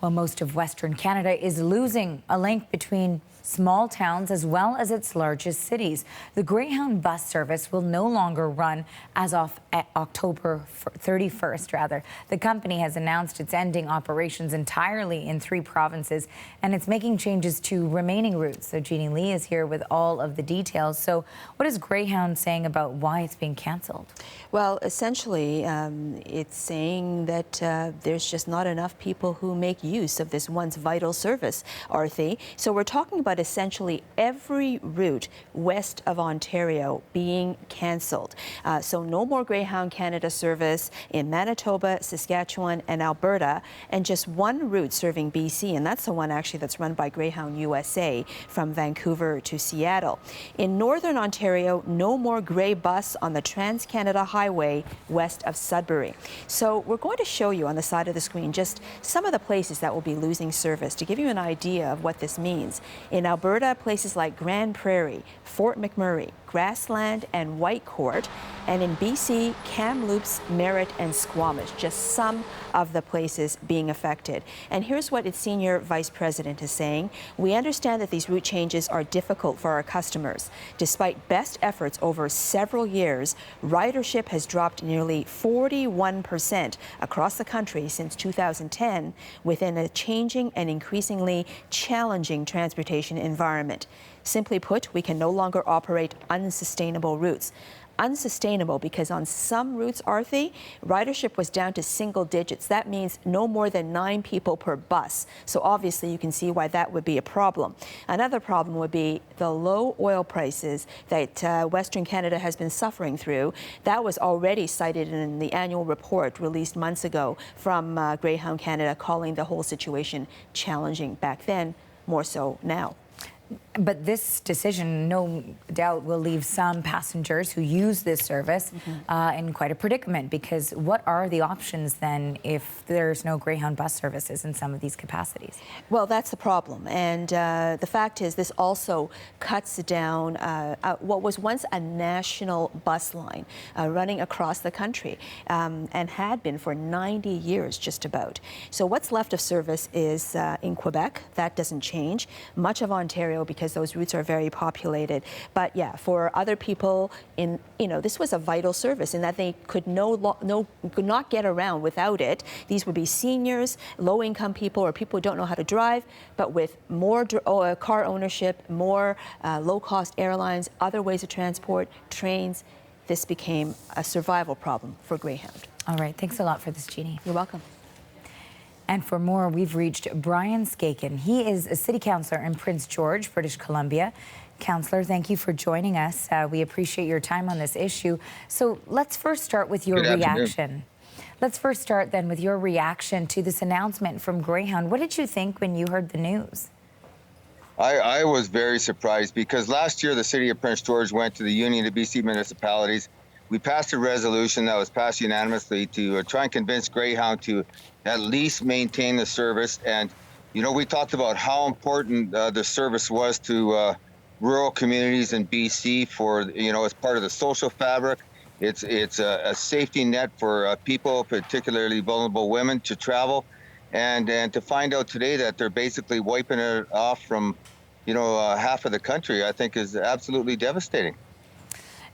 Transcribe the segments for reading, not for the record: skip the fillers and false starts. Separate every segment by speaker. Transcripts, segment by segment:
Speaker 1: Well, most of Western Canada is losing a link between small towns as well as its largest cities. The Greyhound bus service will no longer run as of October 31st. The company has announced it's ending operations entirely in 3 provinces, and it's making changes to remaining routes. So Jeannie Lee is here with all of the details. So what is Greyhound saying about why it's being cancelled?
Speaker 2: Well, essentially, it's saying that there's just not enough people who make use of this once vital service, Arthi. So we're talking about essentially every route west of Ontario being cancelled. So no more Greyhound Canada service in Manitoba, Saskatchewan, and Alberta, and just one route serving BC, and that's the one actually that's run by Greyhound USA from Vancouver to Seattle. In Northern Ontario, no more Grey bus on the Trans-Canada Highway west of Sudbury. So we're going to show you on the side of the screen just some of the places that will be losing service to give you an idea of what this means. In Alberta, places like Grand Prairie, Fort McMurray, Grassland, and Whitecourt, and in BC, Kamloops, Merritt, and Squamish, just some of the places being affected. And here's what its senior vice president is saying. We understand that these route changes are difficult for our customers. Despite best efforts over several years, ridership has dropped nearly 41% across the country since 2010 within a changing and increasingly challenging transportation environment. Simply put, we can no longer operate unsustainable routes. Unsustainable because on some routes, Arthi, ridership was down to single digits. That means no more than 9 people per bus. So obviously you can see why that would be a problem. Another problem would be the low oil prices that Western Canada has been suffering through. That was already cited in the annual report released months ago from Greyhound Canada, calling the whole situation challenging back then, more so now.
Speaker 1: But this decision, no doubt, will leave some passengers who use this service in quite a predicament, because what are the options then if there's no Greyhound bus services in some of these capacities?
Speaker 2: Well, that's the problem. And the fact is this also cuts down what was once a national bus line running across the country and had been for 90 years just about. So what's left of service is in Quebec. That doesn't change. Much of Ontario, because those routes are very populated. But yeah, for other people, this was a vital service in that they could could not get around without it. These would be seniors, low-income people, or people who don't know how to drive. But with more car ownership, more low-cost airlines, other ways of transport, trains, this became a survival problem for Greyhound.
Speaker 1: All right, thanks a lot for this, Jeannie.
Speaker 2: You're welcome.
Speaker 1: And for more, we've reached Brian Skaken. He is a city councillor in Prince George, British Columbia. Councillor, thank you for joining us. We appreciate your time on this issue. So let's first start with your reaction. Let's first start then with your reaction to this announcement from Greyhound. What did you think when you heard the news?
Speaker 3: I was very surprised because last year the city of Prince George went to the Union of BC Municipalities. We passed a resolution that was passed unanimously to try and convince Greyhound to at least maintain the service. And, we talked about how important the service was to rural communities in BC for, as part of the social fabric. It's a safety net for people, particularly vulnerable women, to travel. And to find out today that they're basically wiping it off from, half of the country, I think is absolutely devastating.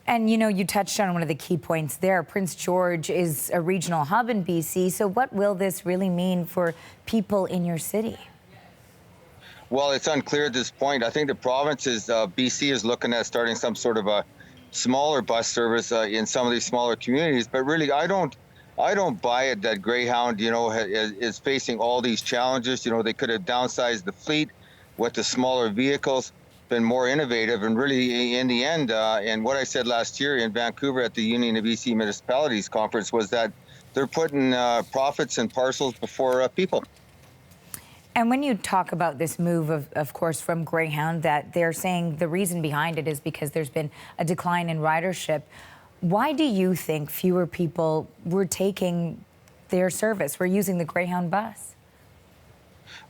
Speaker 1: And, you touched on one of the key points there. Prince George is a regional hub in BC. So what will this really mean for people in your city?
Speaker 3: Well, it's unclear at this point. I think the province BC is looking at starting some sort of a smaller bus service in some of these smaller communities. But really, I don't buy it that Greyhound, is facing all these challenges. They could have downsized the fleet with the smaller vehicles, been more innovative, and really in the end, and what I said last year in Vancouver at the Union of BC Municipalities conference was that they're putting profits and parcels before people.
Speaker 1: And when you talk about this move, of course, from Greyhound, that they're saying the reason behind it is because there's been a decline in ridership, why do you think fewer people were taking their service, were using the Greyhound bus?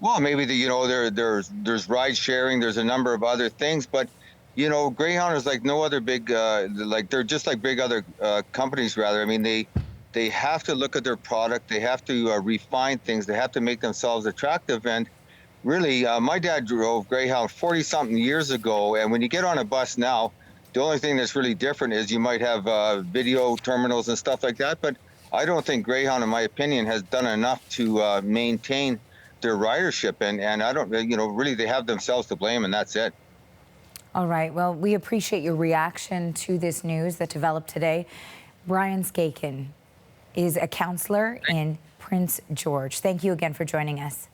Speaker 3: Well, maybe there's ride sharing, there's a number of other things, but Greyhound is like no other big, they're just like big other companies rather. I mean, They have to look at their product. They have to refine things. They have to make themselves attractive. And really, my dad drove Greyhound 40-something years ago. And when you get on a bus now, the only thing that's really different is you might have video terminals and stuff like that. But I don't think Greyhound, in my opinion, has done enough to maintain their ridership. And I don't, really they have themselves to blame, and that's it.
Speaker 1: All right. Well, we appreciate your reaction to this news that developed today. Brian Skaken is a counselor in Prince George. Thank you again for joining us.